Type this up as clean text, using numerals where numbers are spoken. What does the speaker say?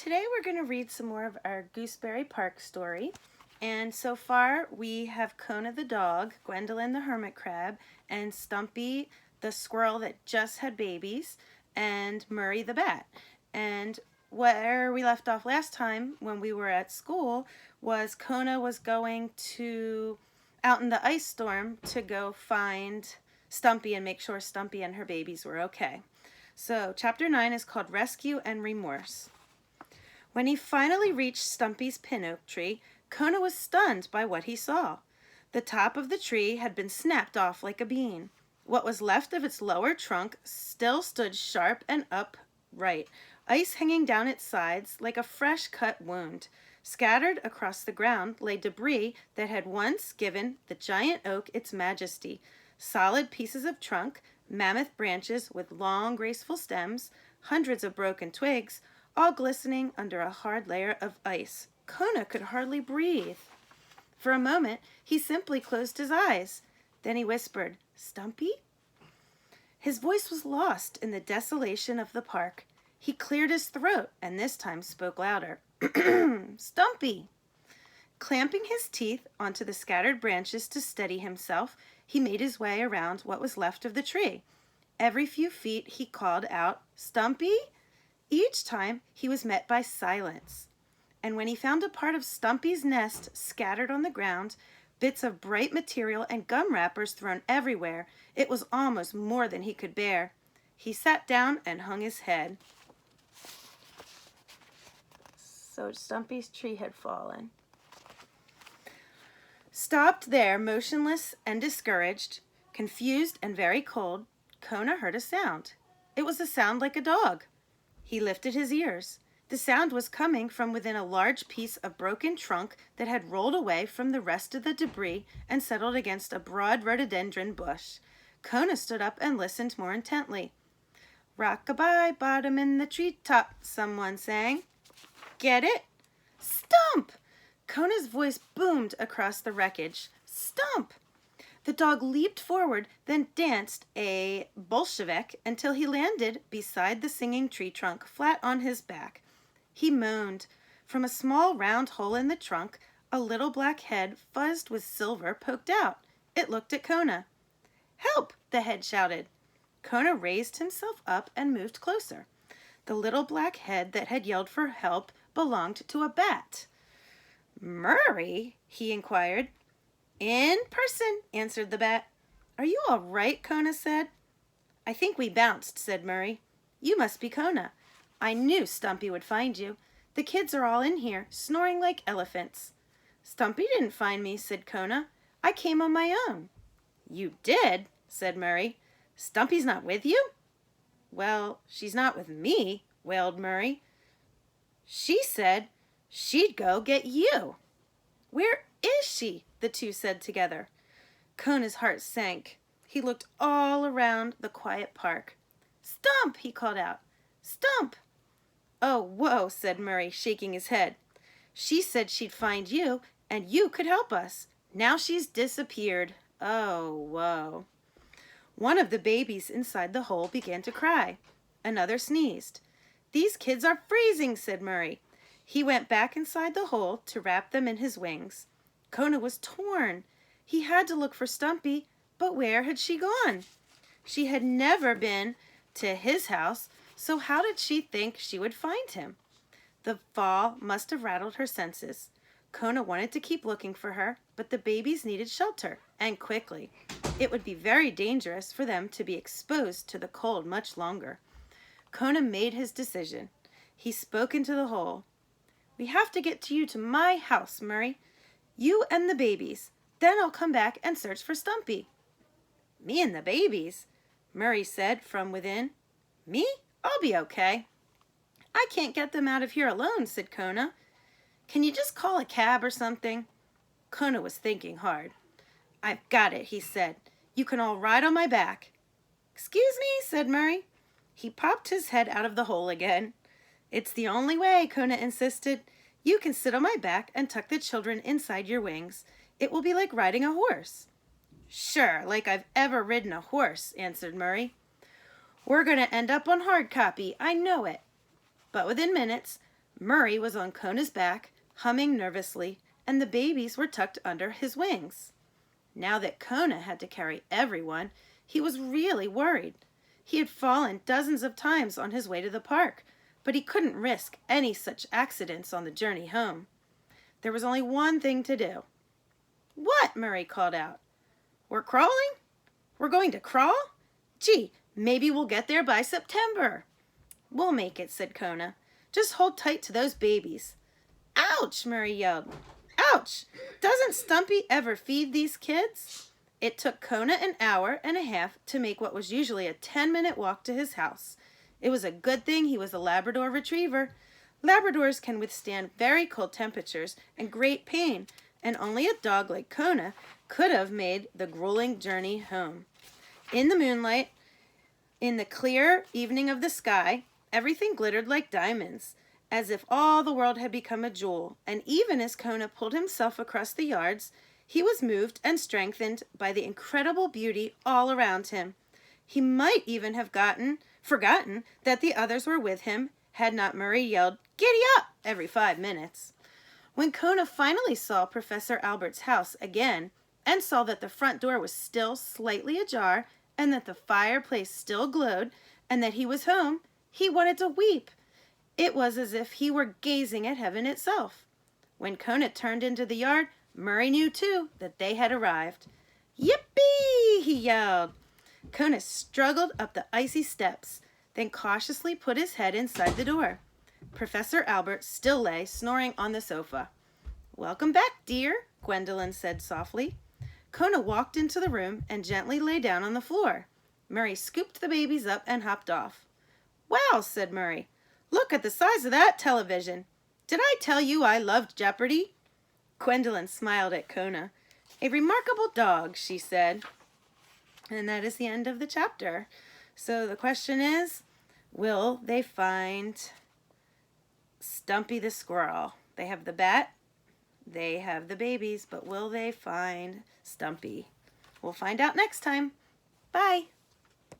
Today we're going to read some more of our Gooseberry Park story. And so far we have Kona the dog, Gwendolyn the hermit crab, and Stumpy the squirrel that just had babies, and Murray the bat. And where we left off last time when we were at school was Kona was going out in the ice storm to go find Stumpy and make sure Stumpy and her babies were okay. So chapter 9 is called Rescue and Remorse. When he finally reached Stumpy's pin oak tree, Kona was stunned by what he saw. The top of the tree had been snapped off like a bean. What was left of its lower trunk still stood sharp and upright, ice hanging down its sides like a fresh-cut wound. Scattered across the ground lay debris that had once given the giant oak its majesty. Solid pieces of trunk, mammoth branches with long, graceful stems, hundreds of broken twigs, all glistening under a hard layer of ice. Kona could hardly breathe. For a moment, he simply closed his eyes. Then he whispered, "Stumpy?" His voice was lost in the desolation of the park. He cleared his throat and this time spoke louder. "Stumpy!" Clamping his teeth onto the scattered branches to steady himself, he made his way around what was left of the tree. Every few feet he called out, "Stumpy?" Each time he was met by silence. And when he found a part of Stumpy's nest scattered on the ground, bits of bright material and gum wrappers thrown everywhere, it was almost more than he could bear. He sat down and hung his head. So Stumpy's tree had fallen. Stopped there, motionless and discouraged, confused and very cold, Kona heard a sound. It was a sound like a dog. He lifted his ears. The sound was coming from within a large piece of broken trunk that had rolled away from the rest of the debris and settled against a broad rhododendron bush. Kona stood up and listened more intently. "Rock-a-bye, bottom in the treetop," someone sang. "Get it?" "Stump!" Kona's voice boomed across the wreckage. "Stump!" The dog leaped forward, then danced a Bolshevik until he landed beside the singing tree trunk, flat on his back. He moaned. From a small round hole in the trunk, a little black head fuzzed with silver poked out. It looked at Kona. "Help!" the head shouted. Kona raised himself up and moved closer. The little black head that had yelled for help belonged to a bat. "Murray?" he inquired. "In person," answered the bat. "Are you all right?" Kona said. "I think we bounced," said Murray. "You must be Kona. I knew Stumpy would find you. The kids are all in here, snoring like elephants." "Stumpy didn't find me," said Kona. "I came on my own." "You did?" said Murray. "Stumpy's not with you?" "Well, she's not with me," wailed Murray. "She said she'd go get you." "Where is she?" the two said together. Kona's heart sank. He looked all around the quiet park. "Stump!" he called out. "Stump!" "Oh, whoa," said Murray, shaking his head. "She said she'd find you, and you could help us. Now she's disappeared. Oh, whoa." One of the babies inside the hole began to cry. Another sneezed. "These kids are freezing," said Murray. He went back inside the hole to wrap them in his wings. Kona was torn. He had to look for Stumpy, but where had she gone? She had never been to his house, so how did she think she would find him? The fall must have rattled her senses. Kona wanted to keep looking for her, but the babies needed shelter, and quickly. It would be very dangerous for them to be exposed to the cold much longer. Kona made his decision. He spoke into the hole. "We have to get you to my house, Murray. You and the babies. Then I'll come back and search for Stumpy." "Me and the babies?" Murray said from within. "Me? I'll be okay." "I can't get them out of here alone," said Kona. "Can you just call a cab or something?" Kona was thinking hard. "I've got it," he said. "You can all ride on my back." "Excuse me," said Murray. He popped his head out of the hole again. "It's the only way," Kona insisted. "You can sit on my back and tuck the children inside your wings. It will be like riding a horse." "Sure, like I've ever ridden a horse," answered Murray. "We're going to end up on hard copy, I know it." But within minutes, Murray was on Kona's back, humming nervously, and the babies were tucked under his wings. Now that Kona had to carry everyone, he was really worried. He had fallen dozens of times on his way to the park, but he couldn't risk any such accidents on the journey home. There was only one thing to do. "What?" Murray called out. "We're crawling? We're going to crawl? Gee, maybe we'll get there by September." "We'll make it," said Kona. "Just hold tight to those babies." "Ouch!" Murray yelled. "Ouch! Doesn't Stumpy ever feed these kids?" It took Kona an hour and a half to make what was usually a 10-minute walk to his house. It was a good thing he was a Labrador retriever. Labradors can withstand very cold temperatures and great pain, and only a dog like Kona could have made the grueling journey home. In the moonlight, in the clear evening of the sky, everything glittered like diamonds, as if all the world had become a jewel, and even as Kona pulled himself across the yards, he was moved and strengthened by the incredible beauty all around him. He might even have forgotten that the others were with him had not Murray yelled, "Giddy up!" every 5 minutes. When Kona finally saw Professor Albert's house again and saw that the front door was still slightly ajar and that the fireplace still glowed and that he was home, he wanted to weep. It was as if he were gazing at heaven itself. When Kona turned into the yard, Murray knew too that they had arrived. "Yippee!" he yelled. Kona struggled up the icy steps, then cautiously put his head inside the door. Professor Albert still lay snoring on the sofa. "Welcome back, dear," Gwendolyn said softly. Kona walked into the room and gently lay down on the floor. Murray scooped the babies up and hopped off. "Wow," said Murray. "Look at the size of that television. Did I tell you I loved Jeopardy?" Gwendolyn smiled at Kona. "A remarkable dog," she said. And that is the end of the chapter. So the question is, will they find Stumpy the squirrel? They have the bat, they have the babies, but will they find Stumpy? We'll find out next time. Bye.